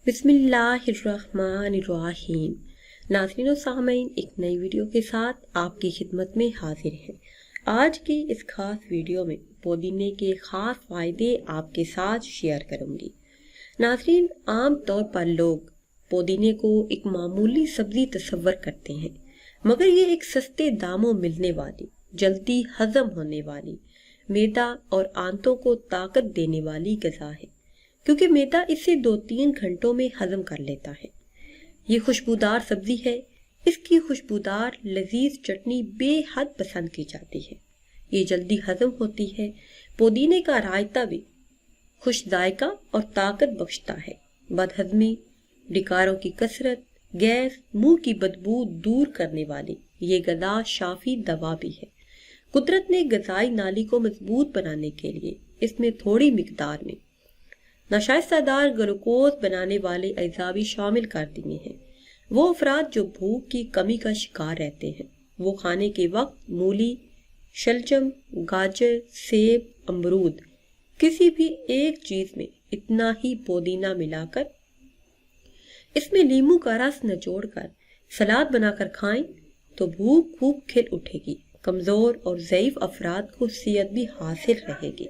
बिस्मिल्लाहिर्रहमानिर्रहीम। नाज़रीन और सामईन, एक नई वीडियो के साथ आपकी खिदमत में हाजिर हैं। आज की इस खास वीडियो में पुदीने के ख़ास फ़ायदे आपके साथ शेयर करूंगी। नाज़रीन, आम तौर पर लोग पुदीने को एक मामूली सब्ज़ी तस्वर करते हैं, मगर ये एक सस्ते दामों मिलने वाली, जल्दी हज़म होने वाली, मैदा और आंतों को ताकत देने वाली ग़िज़ा है, क्योंकि मैदा इसे 2-3 घंटों में हजम कर लेता है। ये खुशबूदार सब्जी है। इसकी खुशबूदार लजीज चटनी बेहद पसंद की जाती है। ये जल्दी हजम होती है। पुदीने का रायता भी खुश जायका और ताकत बख्शता है। बदहजमी, डिकारों की कसरत, गैस, मुंह की बदबू दूर करने वाली ये ग़िज़ा शाफी दवा भी है। कुदरत ने ग़िज़ाई नाली को मजबूत बनाने के लिए इसमें थोड़ी मिकदार में नशाइस्तादार ग्लूकोज बनाने वाले अज़ा भी शामिल कर दिए हैं। वो अफराद जो भूख की कमी का शिकार रहते हैं, वो खाने के वक्त मूली, शलजम, गाजर, सेब, अमरूद किसी भी एक चीज में इतना ही पुदीना मिलाकर इसमें नींबू का रस निचोड़कर सलाद बनाकर खाएं तो भूख खूब खिल उठेगी। कमजोर और ज़ईफ अफराद को सेहत भी हासिल रहेगी।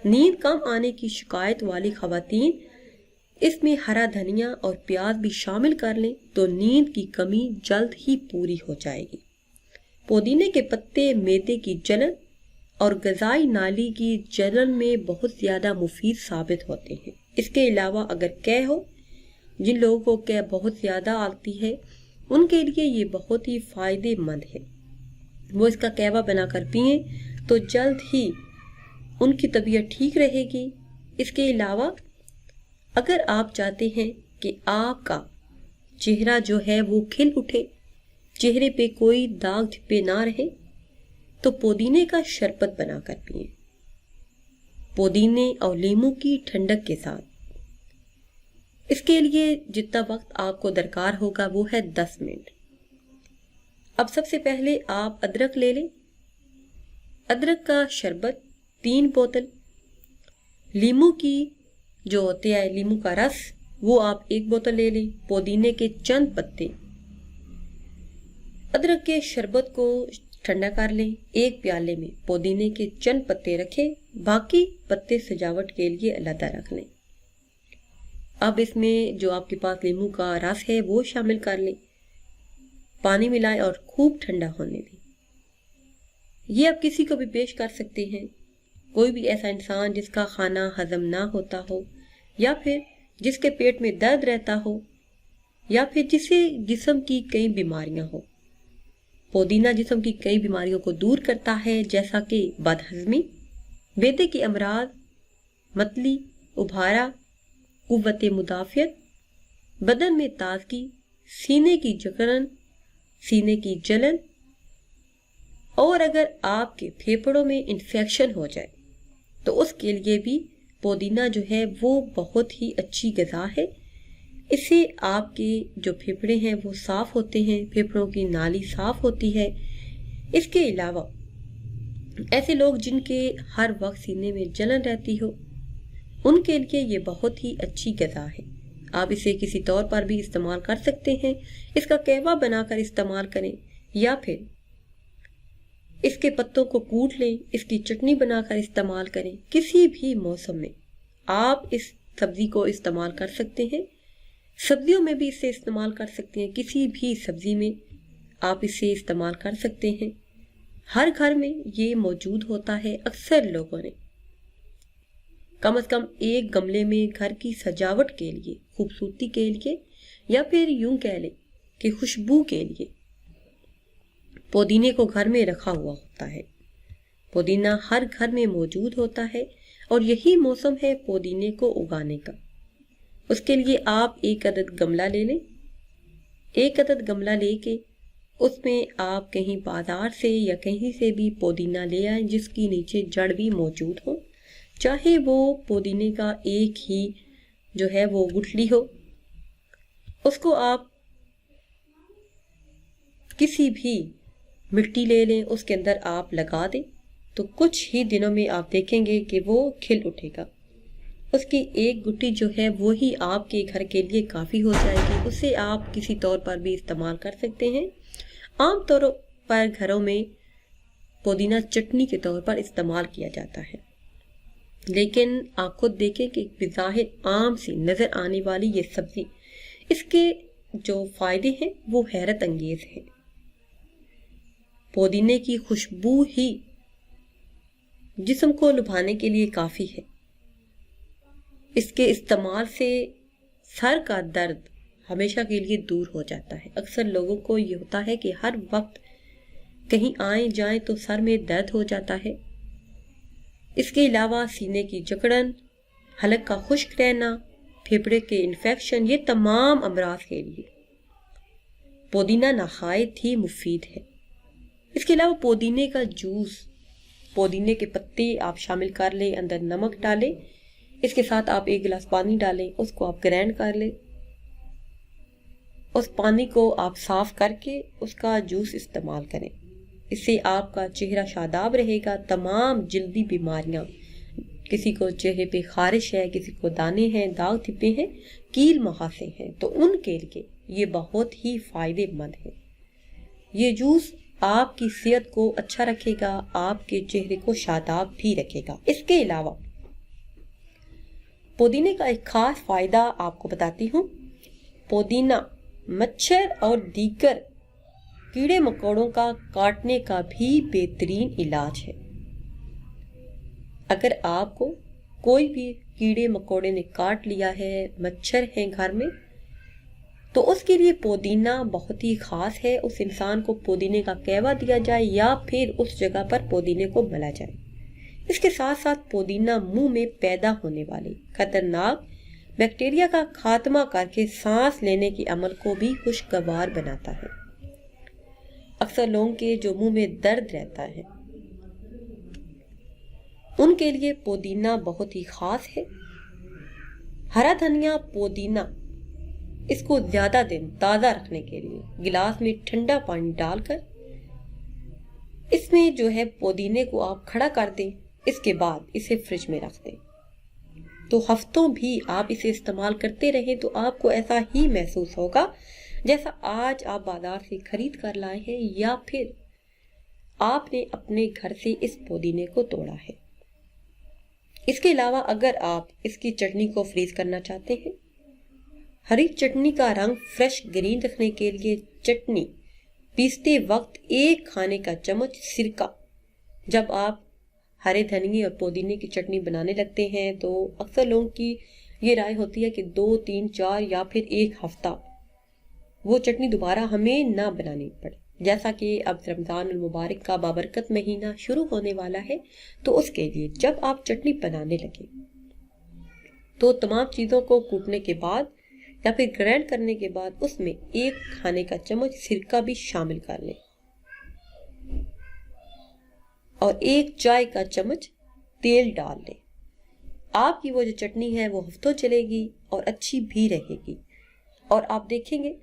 नींद कम आने की शिकायत वाली खवातीन इसमें हरा धनिया और प्याज भी शामिल कर लें तो नींद की कमी जल्द ही पूरी हो जाएगी। पुदीने के पत्ते मैदे की जलन और ग़िज़ाई नाली की जलन में बहुत ज़्यादा मुफीद साबित होते हैं। इसके अलावा अगर कै हो, जिन लोगों को कै बहुत ज़्यादा आती है, उनके लिए ये बहुत ही फ़ायदेमंद है। वो इसका कहवा बनाकर पिएं तो जल्द ही उनकी तबीयत ठीक रहेगी। इसके अलावा अगर आप चाहते हैं कि आपका चेहरा जो है वो खिल उठे, चेहरे पे कोई दाग धब्बे ना रहे, तो पुदीने का शरबत बनाकर पिएं, पुदीने और नींबू की ठंडक के साथ। इसके लिए जितना वक्त आपको दरकार होगा वो है 10 मिनट। अब सबसे पहले आप अदरक ले लें। अदरक का शरबत 3 बोतल, नींबू की जो होते हैं नींबू का रस वो आप 1 बोतल ले लें। पुदीने के चंद पत्ते, अदरक के शरबत को ठंडा कर लें। 1 प्याले में पुदीने के चंद पत्ते रखें, बाकी पत्ते सजावट के लिए अलग रख लें। अब इसमें जो आपके पास नींबू का रस है वो शामिल कर लें, पानी मिलाएं और खूब ठंडा होने दें। ये आप किसी को भी पेश कर सकते हैं, कोई भी ऐसा इंसान जिसका खाना हजम ना होता हो, या फिर जिसके पेट में दर्द रहता हो, या फिर जिसे जिस्म की कई बीमारियां हो। पुदीना जिस्म की कई बीमारियों को दूर करता है, जैसा कि बदहजमी, मैदे के अमराज, मतली, उभारा, कुव्वत मुदाफ़ियत, बदन में ताजगी, सीने की जकड़न, सीने की जलन, और अगर आपके फेफड़ों में इन्फेक्शन हो जाए तो उसके लिए भी पुदीना जो है वो बहुत ही अच्छी ग़िज़ा है। इससे आपके जो फेफड़े हैं वो साफ़ होते हैं, फेफड़ों की नाली साफ़ होती है। इसके अलावा ऐसे लोग जिनके हर वक्त सीने में जलन रहती हो, उनके लिए ये बहुत ही अच्छी ग़िज़ा है। आप इसे किसी तौर पर भी इस्तेमाल कर सकते हैं। इसका कहवा बनाकर इस्तेमाल करें, या फिर इसके पत्तों को कूट लें, इसकी चटनी बनाकर इस्तेमाल करें। किसी भी मौसम में आप इस सब्जी को इस्तेमाल कर सकते हैं। सब्जियों में भी इसे इस्तेमाल कर सकते हैं, किसी भी सब्जी में आप इसे इस्तेमाल कर सकते हैं। हर घर में ये मौजूद होता है। अक्सर लोगों ने कम से कम एक गमले में घर की सजावट के लिए, खूबसूरती के लिए, या फिर यूं कह लें कि खुशबू के लिए पुदीने को घर में रखा हुआ होता है। पुदीना हर घर में मौजूद होता है और यही मौसम है पुदीने को उगाने का। उसके लिए आप 1 अदद गमला ले लें। 1 अदद गमला लेके उसमें आप कहीं बाजार से या कहीं से भी पुदीना ले आएं जिसकी नीचे जड़ भी मौजूद हो, चाहे वो पुदीने का एक ही जो है वो गुठली हो। उसको आप किसी भी मिट्टी ले लें, उसके अंदर आप लगा दें तो कुछ ही दिनों में आप देखेंगे कि वो खिल उठेगा। اس کی ایک گٹی جو ہے وہی آپ کے گھر کے لیے کافی ہو جائے گی، اسے آپ کسی طور پر بھی استعمال کر سکتے ہیں۔ عام طور پر گھروں میں پودینہ چٹنی کے طور پر استعمال کیا جاتا ہے، لیکن آپ خود دیکھیں کہ بظاہر عام سی نظر آنے والی یہ سبزی، اس کے جو فائدے ہیں وہ حیرت انگیز ہیں۔ پودینے کی خوشبو ہی جسم کو لبھانے کے لیے کافی ہے۔ اس کے استعمال سے سر کا درد ہمیشہ کے لیے دور ہو جاتا ہے۔ اکثر لوگوں کو یہ ہوتا ہے کہ ہر وقت کہیں آئیں جائیں تو سر میں درد ہو جاتا ہے۔ اس کے علاوہ سینے کی جکڑن، حلق کا خشک رہنا، پھیپھڑے کے انفیکشن، یہ تمام امراض کے لیے پودینہ نہایت ہی مفید ہے۔ اس کے علاوہ پودینے کا جوس، پودینے کے پتے آپ شامل کر لیں، اندر نمک ڈالیں، اس کے ساتھ آپ 1 گلاس پانی ڈالیں، اس کو آپ گرینڈ کر لیں، اس پانی کو آپ صاف کر کے اس کا جوس استعمال کریں۔ اس سے آپ کا چہرہ شاداب رہے گا۔ تمام جلدی بیماریاں، کسی کو چہرے پہ خارش ہے، کسی کو دانے ہیں، داغ دھبے ہیں، کیل مہاسے ہیں، تو ان کے لیے یہ بہت ہی فائدے مند ہے۔ یہ جوس آپ کی صحت کو اچھا رکھے گا، آپ کے چہرے کو شاداب بھی رکھے گا۔ اس کے علاوہ پودینے کا ایک خاص فائدہ آپ کو بتاتی ہوں۔ پودینہ مچھر اور دیگر کیڑے مکوڑوں کا کاٹنے کا بھی بہترین علاج ہے۔ اگر آپ کو کوئی بھی کیڑے مکوڑے نے کاٹ لیا ہے، مچھر ہیں گھر میں، تو اس کے لیے پودینہ بہت ہی خاص ہے۔ اس انسان کو پودینے کا کہوا دیا جائے یا پھر اس جگہ پر پودینے کو ملا جائے۔ اس کے ساتھ ساتھ پودینہ منہ میں پیدا ہونے والے خطرناک بیکٹیریا کا خاتمہ کر کے سانس لینے کے عمل کو بھی خوشگوار بناتا ہے۔ اکثر لوگوں کے جو منہ میں درد رہتا ہے ان کے لیے پودینہ بہت ہی خاص ہے۔ ہرا دھنیا، پودینہ، اس کو زیادہ دن تازہ رکھنے کے لیے گلاس میں ٹھنڈا پانی ڈال کر اس میں جو ہے پودینے کو آپ کھڑا کر دیں، اس کے بعد اسے فریج میں رکھ دیں، تو ہفتوں بھی آپ اسے استعمال کرتے رہیں تو آپ کو ایسا ہی محسوس ہوگا جیسا آج آپ بازار سے خرید کر لائے ہیں یا پھر آپ نے اپنے گھر سے اس پودینے کو توڑا ہے۔ اس کے علاوہ اگر آپ اس کی چٹنی کو فریز کرنا چاہتے ہیں، ہری چٹنی کا رنگ فریش گرین رکھنے کے لیے چٹنی پیستے وقت 1 کھانے کا چمچ سرکہ، جب آپ ہرے دھنیے اور پودینے کی چٹنی بنانے لگتے ہیں تو اکثر لوگوں کی یہ رائے ہوتی ہے کہ 2، 3، 4 یا پھر 1 ہفتہ وہ چٹنی دوبارہ ہمیں نہ بنانی پڑے۔ جیسا کہ اب رمضان المبارک کا بابرکت مہینہ شروع ہونے والا ہے، تو اس کے لیے جب آپ چٹنی بنانے لگے تو تمام چیزوں کو کوٹنے کے بعد یا پھر گرینڈ کرنے کے بعد اس میں 1 کھانے کا چمچ سرکہ بھی شامل کر لیں اور 1 چائے کا چمچ تیل ڈال لیں۔ آپ کی وہ جو چٹنی ہے وہ ہفتوں چلے گی اور اچھی بھی رہے گی، اور آپ دیکھیں گے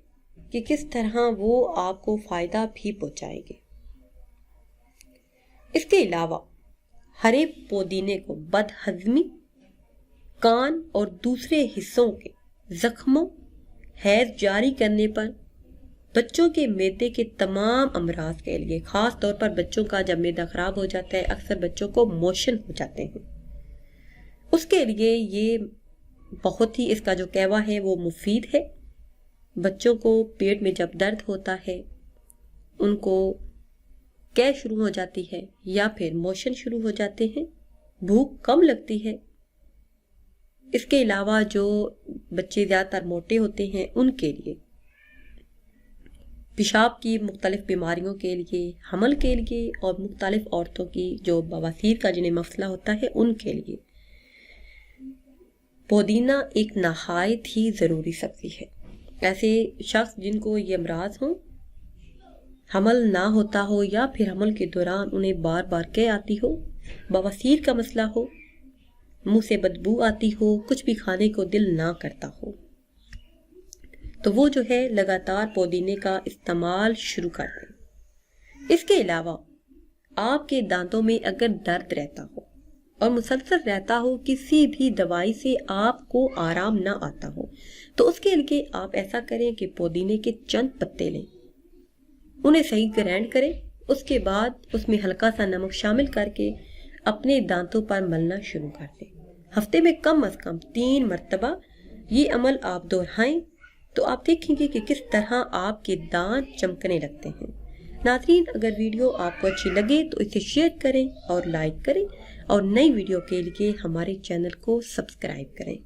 کہ کس طرح وہ آپ کو فائدہ بھی پہنچائے گے۔ اس کے علاوہ ہرے پودینے کو بد ہضمی، کان اور دوسرے حصوں کے زخموں، حیض جاری کرنے پر، بچوں کے معدے کے تمام امراض کے لیے، خاص طور پر بچوں کا جب معدہ خراب ہو جاتا ہے، اکثر بچوں کو موشن ہو جاتے ہیں، اس کے لیے یہ بہت ہی، اس کا جو کہوا ہے وہ مفید ہے۔ بچوں کو پیٹ میں جب درد ہوتا ہے، ان کو قے شروع ہو جاتی ہے یا پھر موشن شروع ہو جاتے ہیں، بھوک کم لگتی ہے، اس کے علاوہ جو بچے زیادہ تر موٹے ہوتے ہیں ان کے لیے، پیشاب کی مختلف بیماریوں کے لیے، حمل کے لیے، اور مختلف عورتوں کی جو بواسیر کا جنہیں مسئلہ ہوتا ہے ان کے لیے پودینہ ایک نہایت ہی ضروری سبزی ہے۔ ایسے شخص جن کو یہ امراض ہوں، حمل نہ ہوتا ہو یا پھر حمل کے دوران انہیں بار بار قے آتی ہو، بواسیر کا مسئلہ ہو، منہ سے بدبو آتی ہو، کچھ بھی کھانے کو دل نہ کرتا ہو، تو وہ جو ہے لگاتار پودینے کا استعمال شروع کر دیں۔ اس کے علاوہ آپ کے دانتوں میں اگر درد رہتا ہو और मुसलसल रहता हो, किसी भी दवाई से आपको आराम ना आता हो, तो उसके लिए आप ऐसा करें कि पुदीने के चंद पत्ते लें, उन्हें सही ग्राइंड करें। उसके बाद उसमें हल्का सा नमक शामिल करके अपने दांतों पर मलना शुरू कर दें। हफ्ते में कम अज कम 3 मरतबा ये अमल आप दोहराएं तो आप देखेंगे कि किस तरह आपके दांत चमकने लगते हैं। नाज़रीन, अगर वीडियो आपको अच्छी लगे तो इसे शेयर करें और लाइक करें और नई वीडियो के लिए हमारे चैनल को सब्सक्राइब करें।